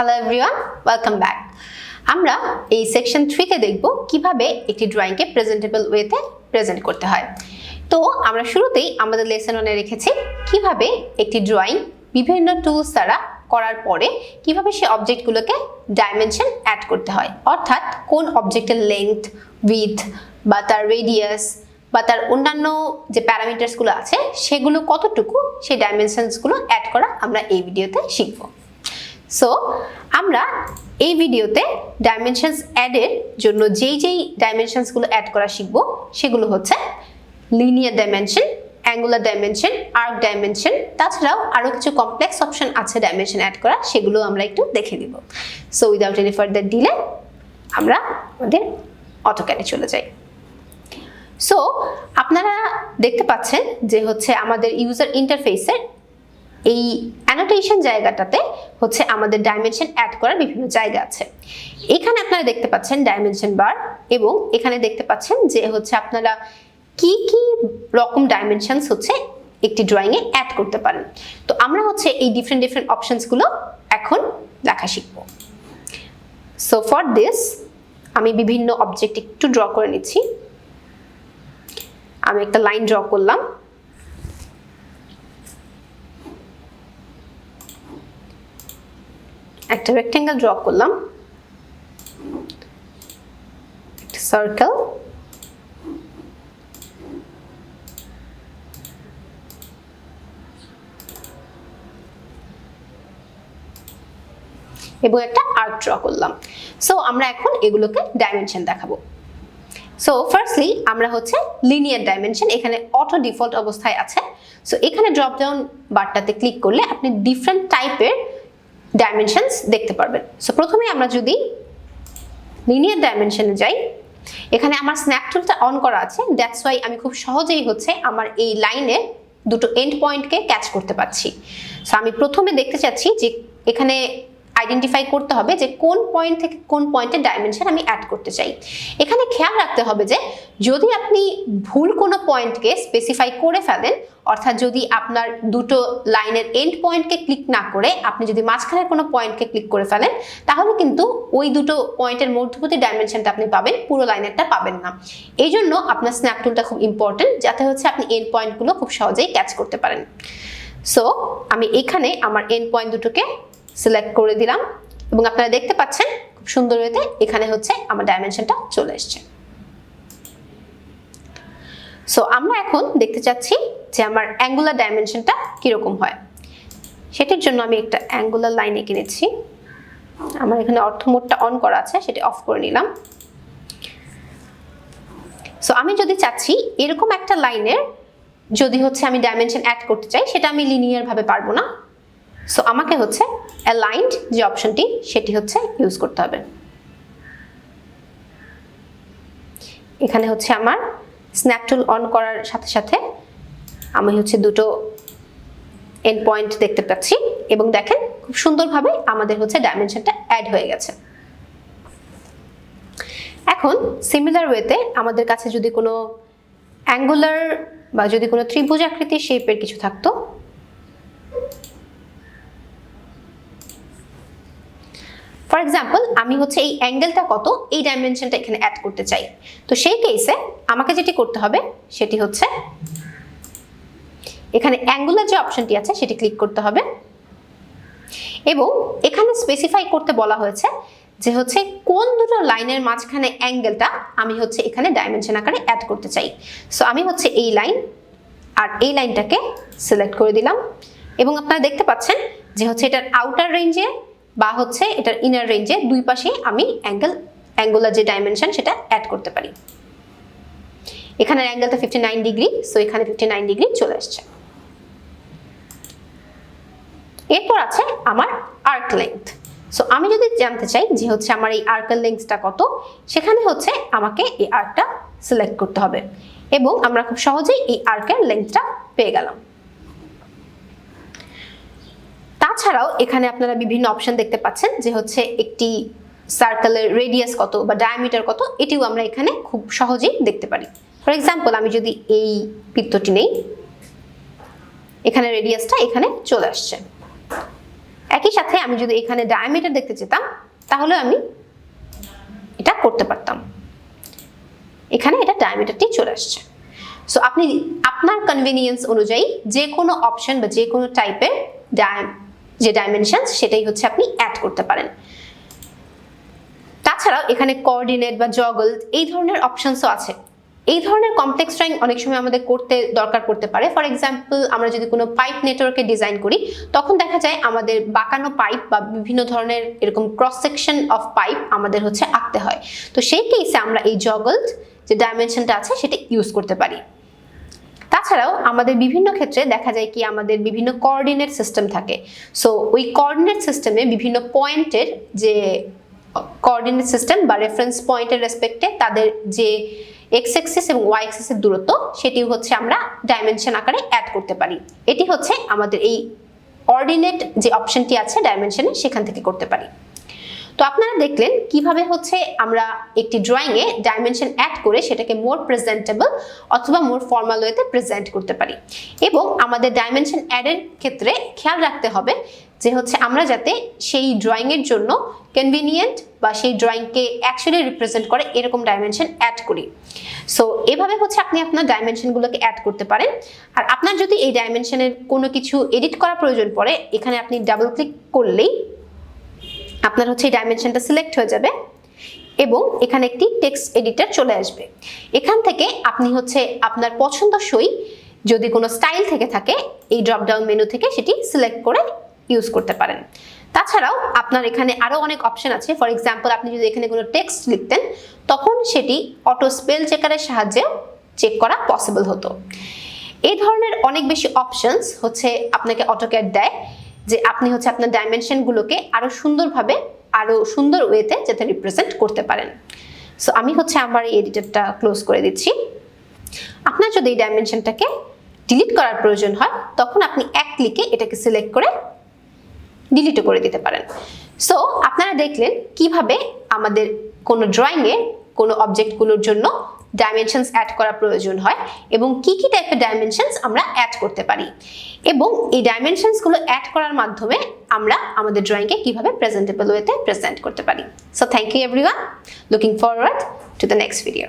Hello everyone, welcome back. আমরা এই section 3 তে দেখব কিভাবে একটি ড্রয়িংকে প্রেজেন্টেবল ওয়েতে প্রেজেন্ট করতে হয়। তো আমরা শুরুতেই আমাদের লেসন 1 এ রেখেছি কিভাবে একটি ড্রয়িং বিভিন্ন টুলস দ্বারা করার পরে কিভাবে সেই অবজেক্টগুলোকে ডাইমেনশন অ্যাড করতে হয়, অর্থাৎ কোন অবজেক্টের লেন্থ, উইডথ বা তার রেডিয়াস বা তার অন্যান্য যে প্যারামিটারসগুলো আছে সেগুলো কতটুকু, সেই ডাইমেনশনসগুলো অ্যাড করা আমরা এই ভিডিওতে শিখব। সো আমরা এই ভিডিওতে ডাইমেনশনস অ্যাডের জন্য যেই ডাইমেনশনসগুলো অ্যাড করা শিখব সেগুলো হচ্ছে linear dimension, angular dimension, arc dimension, তাছাড়াও আরও কিছু কমপ্লেক্স অপশন আছে ডাইমেনশন অ্যাড করা, সেগুলো আমরা একটু দেখে নিব। So without any further delay আমরা আমাদের অটোক্যাডে চলে যাই। সো আপনারা দেখতে পাচ্ছেন যে হচ্ছে আমাদের ইউজার ইন্টারফেসের এই অ্যানোটেশন জায়গাটাতে হচ্ছে আমাদের ডাইমেনশন অ্যাড করার বিভিন্ন জায়গা আছে। এখানে আপনারা দেখতে পাচ্ছেন ডাইমেনশন বার, এবং এখানে দেখতে পাচ্ছেন যে হচ্ছে আপনারা কি কি রকম ডাইমেনশনস হচ্ছে একটি ড্রয়িংয়ে অ্যাড করতে পারেন। তো আমরা হচ্ছে এই ডিফারেন্ট অপশনসগুলো এখন দেখা শিখব। সো ফর দিস আমি বিভিন্ন অবজেক্ট একটু ড্র করে নিচ্ছি। আমি একটা লাইন ড্র করলাম, একটা রেক্টেঙ্গেল ড্র করলাম, একটা সার্কেল, এবং একটা আর্ক ড্র করলাম। সো আমরা এখন এগুলোকে ডাইমেনশন দেখাবো। সো ফার্স্টলি আমরা হচ্ছে লিনিয়ার ডাইমেনশন, এখানে অটো ডিফল্ট অবস্থায় আছে। সো এখানে ড্রপ ডাউন বারটাতে ক্লিক করলে আপনি ডিফারেন্ট টাইপের ডাইমেনশনস দেখতে পারবেন। সো প্রথমে আমরা যদি লিনিয়ার ডাইমেনশনে যাই, এখানে আমার স্ন্যাপ টুলটা অন করা আছে, দ্যাটস ওয়াই আমি খুব সহজেই হচ্ছে আমার এই লাইনে দুটো এন্ড পয়েন্টকে ক্যাচ করতে পারছি। সো আমি প্রথমে দেখতে চাচ্ছি যে এখানে আইডেন্টিফাই করতে হবে যে কোন পয়েন্ট থেকে কোন পয়েন্টে ডাইমেনশন আমি অ্যাড করতে চাই। এখানে খেয়াল রাখতে হবে যে যদি আপনি ভুল কোনো পয়েন্টকে স্পেসিফাই করে ফেলেন, অর্থাৎ যদি আপনার দুটো লাইনের এন্ড পয়েন্টকে ক্লিক না করে আপনি যদি মাঝখানের কোনো পয়েন্টকে ক্লিক করে ফেলেন, তাহলে কিন্তু ওই দুটো পয়েন্টের মধ্যবর্তী ডাইমেনশনটা আপনি পাবেন, পুরো লাইনেরটা পাবেন না। এই জন্য আপনার স্ন্যাপ টুলটা খুব ইম্পর্টেন্ট, যাতে হচ্ছে আপনি এন্ড পয়েন্টগুলো খুব সহজেই ক্যাচ করতে পারেন। সো আমি এখানে আমার এন্ড পয়েন্ট দুটোকে সিলেক্ট করে দিলাম, এবং আপনারা দেখতে পাচ্ছেন খুব সুন্দর হতে এখানে হচ্ছে আমার ডাইমেনশনটা চলে এসছে। সো আমরা এখন দেখতে চাচ্ছি যে আমার অ্যাঙ্গুলার ডাইমেনশনটা কিরকম হয়। সেটার জন্য আমি একটা অ্যাঙ্গুলার লাইন এঁকে নিচ্ছি। আমার এখানে অর্থ মোডটা অন করা আছে, সেটা অফ করে নিলাম। সো আমি যদি চাচ্ছি এরকম একটা লাইনের যদি হচ্ছে আমি ডাইমেনশন অ্যাড করতে চাই, সেটা আমি লিনিয়ার ভাবে পারবো না। সো আমাকে হচ্ছে অ্যালাইন্ড যে অপশনটি সেটি হচ্ছে ইউজ করতে হবে। এখানে হচ্ছে আমার স্ন্যাপ টুল অন করার সাথে সাথে আমি হচ্ছে দুটো এন্ড পয়েন্ট দেখতে পাচ্ছি, এবং দেখেন খুব সুন্দরভাবে আমাদের হচ্ছে ডাইমেনশনটা অ্যাড হয়ে গেছে। এখন সিমিলার ওয়েতে আমাদের কাছে যদি কোনো অ্যাঙ্গুলার বা যদি কোনো ত্রিভুজ আকৃতির শেপের কিছু থাকতো, ফর এক্সাম্পল আমি হচ্ছে এই অ্যাঙ্গেলটা কত এই ডাইমেনশনটা এখানে অ্যাড করতে চাই। তো সেই কেসে আমাকে যেটি করতে হবে সেটি হচ্ছে এখানে অ্যাঙ্গুলার যে অপশনটি আছে সেটি ক্লিক করতে হবে, এবং এখানে স্পেসিফাই করতে বলা হয়েছে যে হচ্ছে কোন দুটো লাইনের মাঝখানে অ্যাঙ্গেলটা আমি হচ্ছে এখানে ডাইমেনশন আকারে অ্যাড করতে চাই। সো আমি হচ্ছে এই লাইন আর এই লাইনটাকে সিলেক্ট করে দিলাম, এবং আপনারা দেখতে পাচ্ছেন যে হচ্ছে এটার আউটার রেঞ্জে বা হচ্ছে এটার ইনার রেঞ্জে দুই পাশে আমি অ্যাঙ্গুলার যে ডাইমেনশন সেটা অ্যাড করতে পারি। এখানের অ্যাঙ্গেলটা 59 ডিগ্রি, সো এখানে 59 ডিগ্রি চলে আসছে। এরপর আছে আমার আর্ক লেন্থ। সো আমি যদি জানতে চাই যে হচ্ছে আমার এই আর্কের লেন্থটা কত, সেখানে হচ্ছে আমাকে এই আর্কটা সিলেক্ট করতে হবে, এবং আমরা খুব সহজেই এই আর্কের লেন্থটা পেয়ে গেলাম। তাছাড়াও এখানে আপনারা বিভিন্ন অপশন দেখতে পাচ্ছেন যে হচ্ছে একটি সার্কেলের রেডিয়াস কত বা ডায়ামিটার কত, এটিও আমরা এখানে খুব সহজেই দেখতে পারি। ফর এক্সাম্পল আমি যদি এই বৃত্তটি নেই, এখানে রেডিয়াসটা এখানে চলে আসছে। একই সাথে আমি যদি এখানে ডায়ামিটার দেখতে চেতাম তাহলে আমি এটা করতে পারতাম, এখানে এটা ডায়ামিটারটি চলে আসছে। সো আপনি আপনার কনভিনিয়েন্স অনুযায়ী যে কোনো অপশন বা যে কোনো টাইপের যে ডাইমেনশনস সেটাই হচ্ছে আপনি অ্যাড করতে পারেন। তাছাড়াও এখানে কোঅর্ডিনেট বা জগল এই ধরনের অপশনসও আছে। এই ধরনের কমপ্লেক্স ড্রয়িং অনেক সময় আমাদের করতে দরকার পড়তে পারে। ফর এক্সাম্পল, আমরা যদি কোনো পাইপ নেটওয়ার্কে ডিজাইন করি তখন দেখা যায় আমাদের বাঁকানো পাইপ বা বিভিন্ন ধরনের এরকম ক্রস সেকশন অফ পাইপ আমাদের হচ্ছে আঁকতে হয়। তো সেই কেসে আমরা এই জগল যে ডাইমেনশনটা আছে সেটা ইউজ করতে পারি। তাছাড়াও আমাদের বিভিন্ন ক্ষেত্রে দেখা যায় কি আমাদের বিভিন্ন কোঅর্ডিনেট সিস্টেম থাকে। সো ওই কোঅর্ডিনেট সিস্টেমে বিভিন্ন পয়েন্টের যে কোঅর্ডিনেট সিস্টেম বা রেফারেন্স পয়েন্টের রেসপেক্টে তাদের যে এক্স অ্যাক্সিস এবং ওয়াই অ্যাক্সিসের দূরত্ব সেটি হচ্ছে আমরা ডাইমেনশন আকারে অ্যাড করতে পারি। এটি হচ্ছে আমাদের এই অর্ডিনেট যে অপশনটি আছে ডাইমেনশনে সেখান থেকে করতে পারি। তো আপনারা দেখলেন কিভাবে হচ্ছে আমরা একটি ড্রয়িংয়ে ডাইমেনশন অ্যাড করে সেটাকে মোর প্রেজেন্টেবল অথবা মোর ফর্মাল ওয়েতে প্রেজেন্ট করতে পারি। এবং আমাদের ডাইমেনশন অ্যাডের ক্ষেত্রে খেয়াল রাখতে হবে যে হচ্ছে আমরা যাতে সেই ড্রয়িংয়ের জন্য কনভিনিয়েন্ট বা সেই ড্রয়িংকে অ্যাকচুয়ালি রিপ্রেজেন্ট করে এরকম ডাইমেনশন অ্যাড করি। সো এভাবে হচ্ছে আপনি আপনার ডাইমেনশনগুলোকে অ্যাড করতে পারেন। আর আপনার যদি এই ডাইমেনশনের কোনো কিছু এডিট করা প্রয়োজন পড়ে, এখানে আপনি ডাবল ক্লিক করলেই আপনার হচ্ছে এই ডাইমেনশনটা সিলেক্ট হয়ে যাবে এবং এখানে একটি টেক্সট এডিটর চলে আসবে। এখান থেকে আপনি হচ্ছে আপনার পছন্দসই যদি কোনো স্টাইল থেকে থাকে এই ড্রপ ডাউন মেনু থেকে সেটি সিলেক্ট করে ইউজ করতে পারেন। তাছাড়াও আপনার এখানে আরো অনেক অপশন আছে। ফর এক্সাম্পল, আপনি যদি এখানে কোনো টেক্সট লিখতেন তখন সেটি অটো স্পেল চেকারের সাহায্যে চেক করা পসিবল হতো। এই ধরনের অনেক বেশি অপশনস হচ্ছে আপনাকে অটোক্যাড দেয় যে আপনি হচ্ছে আপনার ডাইমেনশনগুলোকে আরো সুন্দরভাবে আরো সুন্দর ওয়েতে যাতে রিপ্রেজেন্ট করতে পারেন। সো আমি হচ্ছে আমার এই এডিটরটা ক্লোজ করে দিচ্ছি। আপনার যদি এই ডাইমেনশনটাকে ডিলিট করার প্রয়োজন হয় তখন আপনি এক ক্লিকে এটাকে সিলেক্ট করে ডিলিটও করে দিতে পারেন। সো আপনারা দেখলেন কিভাবে আমাদের কোনো ড্রয়িংয়ে কোনো অবজেক্টগুলোর জন্য ডাইমেনশনস অ্যাড করা প্রয়োজন হয় এবং কি কি টাইপের ডাইমেনশনস আমরা অ্যাড করতে পারি এবং এই ডাইমেনশনসগুলো অ্যাড করার মাধ্যমে আমরা আমাদের ড্রয়িংকে কিভাবে প্রেজেন্টেবল ওয়েতে প্রেজেন্ট করতে পারি। So thank you everyone, looking forward to the next video.